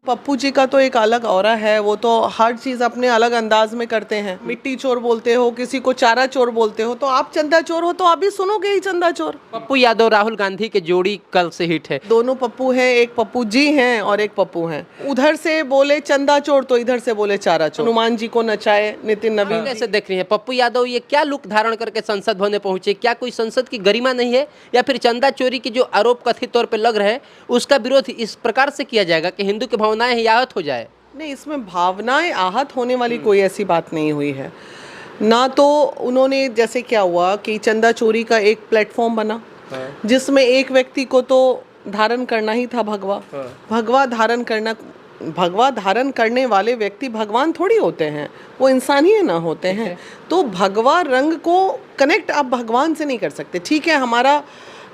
पप्पू जी का तो एक अलग ऑरा है। वो तो हर चीज़ अपने अलग अंदाज में करते हैं। मिट्टी चोर बोलते हो, किसी को चारा चोर बोलते हो, तो आप चंदा चोर हो तो आप भी सुनोगे ही चंदा चोर। पप्पू यादव राहुल गांधी के जोड़ी कल से हिट है। दोनों पप्पू हैं, एक पप्पू जी हैं और एक पप्पू हैं। उधर से बोले चंदा चोर तो इधर से बोले चारा चोर। हनुमान जी को नचाए नितिन नवीन। कैसे देख रही है पप्पू यादव, ये क्या लुक धारण करके संसद भवन में पहुंचे? क्या कोई संसद की गरिमा नहीं है, या फिर चंदा चोरी की जो आरोप कथित तौर पर लग रहे हैं उसका विरोध इस प्रकार से किया जाएगा कि हिंदू की भावनाएं ही आहत हो जाए? नहीं, इसमें भावनाएं आहत होने वाली कोई ऐसी बात नहीं हुई है ना। तो उन्होंने जैसे क्या हुआ कि चंदा चोरी का एक प्लेटफॉर्म बना जिसमें एक व्यक्ति को तो धारण करना ही था भगवा। भगवा धारण करने वाले व्यक्ति भगवान थोड़ी होते हैं, वो इंसान ही ना होते हैं। तो भगवा रंग को कनेक्ट आप भगवान से नहीं कर सकते। ठीक है, हमारा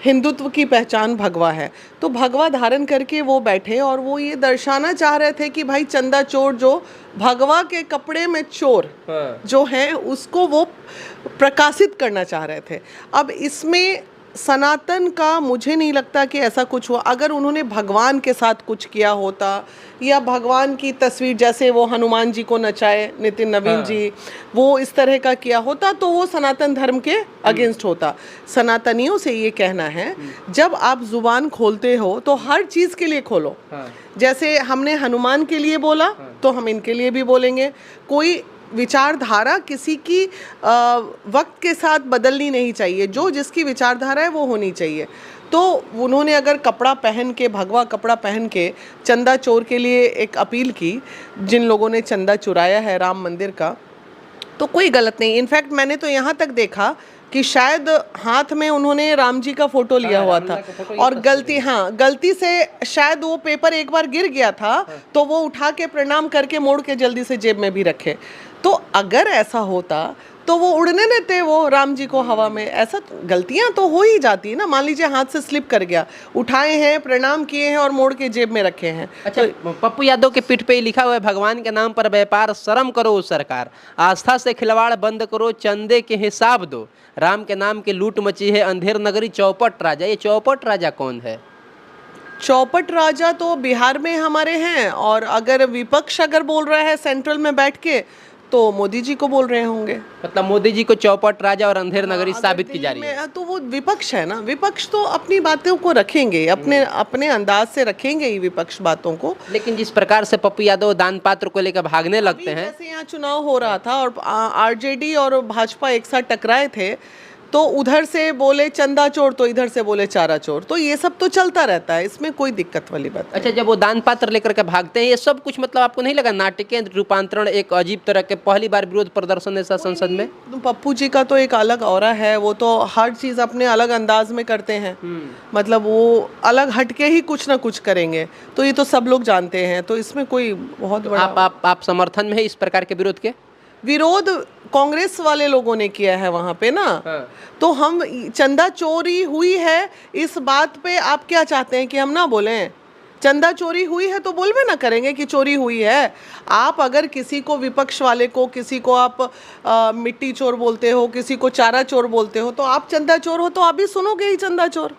हिंदुत्व की पहचान भगवा है, तो भगवा धारण करके वो बैठे और वो ये दर्शाना चाह रहे थे कि भाई चंदा चोर, जो भगवा के कपड़े में चोर जो है उसको वो प्रकाशित करना चाह रहे थे। अब इसमें सनातन का मुझे नहीं लगता कि ऐसा कुछ हुआ। अगर उन्होंने भगवान के साथ कुछ किया होता या भगवान की तस्वीर, जैसे वो हनुमान जी को नचाए नितिन नवीन जी, वो इस तरह का किया होता तो वो सनातन धर्म के अगेंस्ट होता। सनातनियों से ये कहना है, जब आप जुबान खोलते हो तो हर चीज़ के लिए खोलो। जैसे हमने हनुमान के लिए बोला तो हम इनके लिए भी बोलेंगे। कोई विचारधारा किसी की वक्त के साथ बदलनी नहीं चाहिए, जो जिसकी विचारधारा है वो होनी चाहिए। तो उन्होंने अगर कपड़ा पहन के, भगवा कपड़ा पहन के चंदा चोर के लिए एक अपील की, जिन लोगों ने चंदा चुराया है राम मंदिर का, तो कोई गलत नहीं। इनफैक्ट मैंने तो यहाँ तक देखा कि शायद हाथ में उन्होंने राम जी का फोटो लिया हुआ था और गलती से शायद वो पेपर एक बार गिर गया था तो वो उठा के प्रणाम करके मोड़ के जल्दी से जेब में भी रखे। तो अगर ऐसा होता तो वो उड़ने देते वो राम जी को हवा में। ऐसा गलतियां तो हो ही जाती है ना। मान लीजिए हाथ से स्लिप कर गया, उठाए हैं, प्रणाम किए हैं और मोड़ के जेब में रखे हैं। अच्छा, तो पप्पू यादव के पीठ पे लिखा हुआ है, भगवान के नाम पर व्यापार शर्म करो सरकार, आस्था से खिलवाड़ बंद करो, चंदे के हिसाब दो, राम के नाम की लूट मची है अंधेर नगरी चौपट राजा। ये चौपट राजा कौन है? चौपट राजा तो बिहार में हमारे हैं, और अगर विपक्ष अगर बोल रहा है सेंट्रल में बैठ के तो मोदी जी को बोल रहे होंगे। मतलब मोदी जी को चौपट राजा और अंधेर नगरी साबित की जा रही है। तो वो विपक्ष है ना। विपक्ष तो अपनी बातों को रखेंगे, अपने अंदाज से रखेंगे ही विपक्ष बातों को। लेकिन जिस प्रकार से पप्पू यादव दान पात्र को लेकर भागने लगते हैं, जैसे यहाँ चुनाव हो रहा था और आरजेडी और भाजपा एक साथ टकराए थे, तो उधर से बोले चंदा चोर तो इधर से बोले चारा चोर। तो ये सब तो चलता रहता है, इसमें कोई दिक्कत वाली बात। अच्छा, जब वो दान पात्र लेकर के भागते हैं, ये सब कुछ मतलब आपको नहीं लगा नाटकीय रूपांतरण, एक अजीब तरह के पहली बार विरोध प्रदर्शन ऐसा संसद में? पप्पू जी का तो एक अलग ऑरा है। वो तो हर चीज़ अपने अलग अंदाज में करते हैं। मतलब वो अलग हटके ही कुछ ना कुछ करेंगे, तो ये तो सब लोग जानते हैं। तो इसमें कोई बहुत बड़ा आप समर्थन में है इस प्रकार के विरोध के? विरोध कांग्रेस वाले लोगों ने किया है वहाँ पे ना। तो हम चंदा चोरी हुई है इस बात पे आप क्या चाहते हैं कि हम ना बोलें? चंदा चोरी हुई है तो बोलबे ना करेंगे कि चोरी हुई है। आप अगर किसी को, विपक्ष वाले को, किसी को आप मिट्टी चोर बोलते हो, किसी को चारा चोर बोलते हो, तो आप चंदा चोर हो तो आप भी सुनोगे ही चंदा चोर।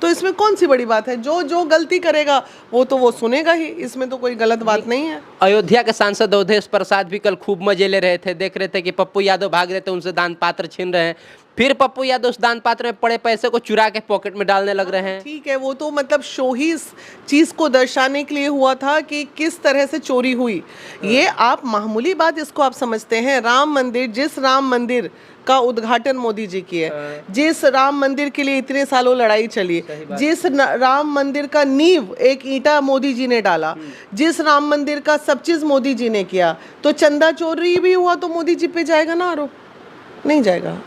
तो इसमें कौन सी बड़ी बात है? जो गलती करेगा वो सुनेगा ही, इसमें तो कोई गलत बात नहीं है। अयोध्या के सांसद अवधेश प्रसाद भी कल खूब मजे ले रहे थे। देख रहे थे कि पप्पू यादव भाग रहे थे, उनसे दान पात्र छीन रहे हैं, फिर पप्पू यादव उस दान पात्र में पड़े पैसे को चुरा के पॉकेट में डालने लग रहे हैं। ठीक है, वो तो मतलब शो ही इस चीज़ को दर्शाने के लिए हुआ था कि किस तरह से चोरी हुई। ये आप मामूली बात इसको आप समझते हैं। राम मंदिर, जिस राम मंदिर का उद्घाटन मोदी जी किए, जिस राम मंदिर के लिए इतने सालों लड़ाई चली, जिस राम मंदिर का नींव एक ईंटा मोदी जी ने डाला, जिस राम मंदिर का सब चीज़ मोदी जी ने किया, तो चंदा चोरी भी हुआ तो मोदी जी पे जाएगा ना आरोप? नहीं जाएगा?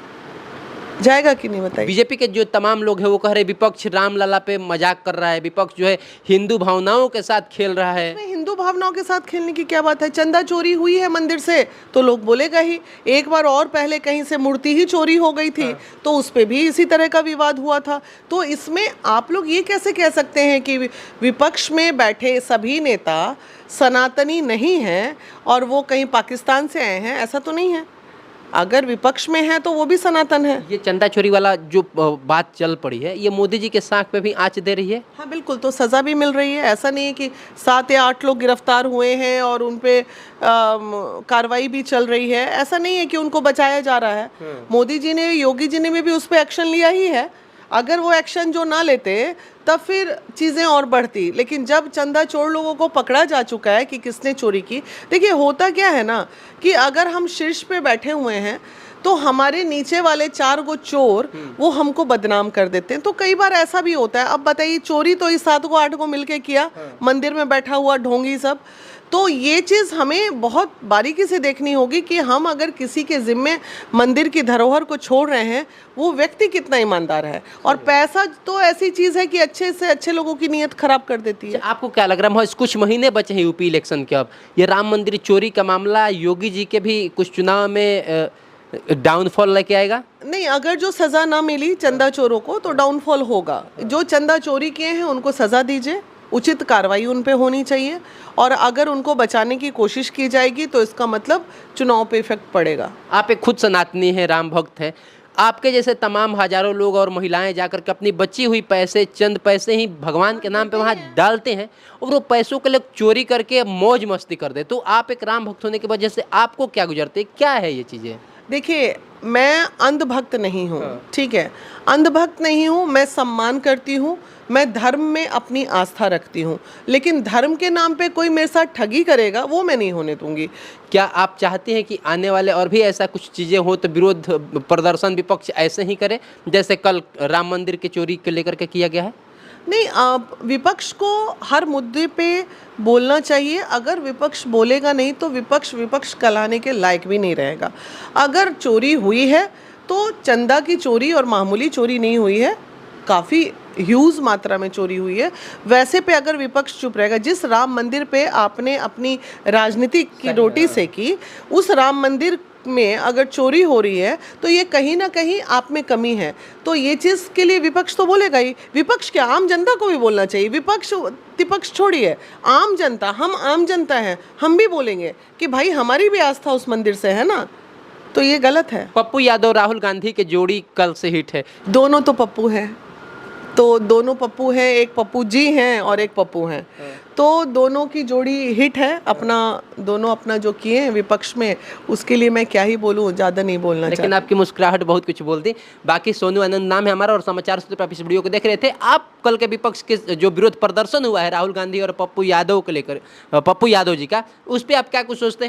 जाएगा कि नहीं बताइए? बीजेपी के जो तमाम लोग हैं वो कह रहे विपक्ष रामलला पे मजाक कर रहा है, विपक्ष जो है हिंदू भावनाओं के साथ खेल रहा है। हिंदू भावनाओं के साथ खेलने की क्या बात है? चंदा चोरी हुई है मंदिर से तो लोग बोलेगा ही। एक बार और पहले कहीं से मूर्ति ही चोरी हो गई थी तो उस पर भी इसी तरह का विवाद हुआ था। तो इसमें आप लोग ये कैसे कह सकते हैं कि विपक्ष में बैठे सभी नेता सनातनी नहीं हैं और वो कहीं पाकिस्तान से आए हैं? ऐसा तो नहीं है। अगर विपक्ष में है तो वो भी सनातन है। ये चंदा चोरी वाला जो बात चल पड़ी है, ये मोदी जी के साख पे भी आंच दे रही है। हाँ बिल्कुल, तो सज़ा भी मिल रही है। ऐसा नहीं है कि 7 या 8 लोग गिरफ्तार हुए हैं और उन पे कार्रवाई भी चल रही है। ऐसा नहीं है कि उनको बचाया जा रहा है। मोदी जी ने, योगी जी ने भी उस पर एक्शन लिया ही है। अगर वो एक्शन जो ना लेते तब फिर चीज़ें और बढ़ती, लेकिन जब चंदा चोर लोगों को पकड़ा जा चुका है कि किसने चोरी की। देखिए होता क्या है ना कि अगर हम शीर्ष पे बैठे हुए हैं तो हमारे नीचे वाले 4 गो चोर वो हमको बदनाम कर देते हैं। तो कई बार ऐसा भी होता है। अब बताइए, चोरी तो इस 7 को 8 को मिलके किया, मंदिर में बैठा हुआ ढोंगी सब। तो ये चीज़ हमें बहुत बारीकी से देखनी होगी कि हम अगर किसी के ज़िम्मे मंदिर की धरोहर को छोड़ रहे हैं, वो व्यक्ति कितना ईमानदार है। और पैसा तो ऐसी चीज़ है कि अच्छे से अच्छे लोगों की नीयत खराब कर देती है। आपको क्या लग रहा है, कुछ महीने बचे हैं यूपी इलेक्शन के, अब ये राम मंदिर चोरी का मामला योगी जी के भी कुछ चुनाव में डाउनफॉल लेके आएगा? नहीं, अगर जो सज़ा ना मिली चंदा चोरों को तो डाउनफॉल होगा। जो चंदा चोरी किए हैं उनको सज़ा दीजिए, उचित कार्रवाई उन पे होनी चाहिए। और अगर उनको बचाने की कोशिश की जाएगी तो इसका मतलब चुनाव पे इफेक्ट पड़ेगा। आप एक खुद सनातनी हैं, राम भक्त हैं। आपके जैसे तमाम हजारों लोग और महिलाएं जाकर के अपनी बची हुई पैसे, चंद पैसे ही भगवान के नाम पे वहाँ डालते हैं और वो पैसों के लिए चोरी करके मौज मस्ती कर दे। तो आप एक राम भक्त होने की वजह से आपको क्या गुजरते, क्या है ये चीज़ें? देखिए, मैं अंधभक्त नहीं हूँ, ठीक है, अंधभक्त नहीं हूँ। मैं सम्मान करती हूँ, मैं धर्म में अपनी आस्था रखती हूँ, लेकिन धर्म के नाम पे कोई मेरे साथ ठगी करेगा वो मैं नहीं होने दूंगी। क्या आप चाहते हैं कि आने वाले और भी ऐसा कुछ चीज़ें हो तो विरोध प्रदर्शन विपक्ष ऐसे ही करे जैसे कल राम मंदिर के चोरी के लेकर के किया गया है? नहीं, विपक्ष को हर मुद्दे पे बोलना चाहिए। अगर विपक्ष बोलेगा नहीं तो विपक्ष कहलाने के लायक भी नहीं रहेगा। अगर चोरी हुई है तो चंदा की चोरी और मामूली चोरी नहीं हुई है, काफ़ी ह्यूज मात्रा में चोरी हुई है। वैसे पे अगर विपक्ष चुप रहेगा, जिस राम मंदिर पे आपने अपनी राजनीति की रोटी सेकी, उस राम मंदिर में अगर चोरी हो रही है तो ये कहीं ना कहीं आप में कमी है। तो ये चीज़ के लिए विपक्ष तो बोलेगा ही। विपक्ष क्या, आम जनता को भी बोलना चाहिए। विपक्ष छोड़िए, आम जनता, हम आम जनता हैं, हम भी बोलेंगे कि भाई हमारी भी आस्था उस मंदिर से है ना। तो ये गलत है। पप्पू यादव राहुल गांधी के जोड़ी कल से हिट है। दोनों तो पप्पू हैं, तो दोनों पप्पू हैं, एक पप्पू जी हैं और एक पप्पू हैं। तो दोनों की जोड़ी हिट है। दोनों अपना जो किए हैं विपक्ष में, उसके लिए मैं क्या ही बोलूँ, ज़्यादा नहीं बोलना चाहिए। लेकिन आपकी मुस्कुराहट बहुत कुछ बोलती। बाकी सोनू आनंद नाम है हमारा और समाचार सूत्र पर आप इस वीडियो को देख रहे थे। आप कल के विपक्ष के जो विरोध प्रदर्शन हुआ है राहुल गांधी और पप्पू यादव को लेकर, पप्पू यादव जी का, उस पर आप क्या कुछ सोचते हैं?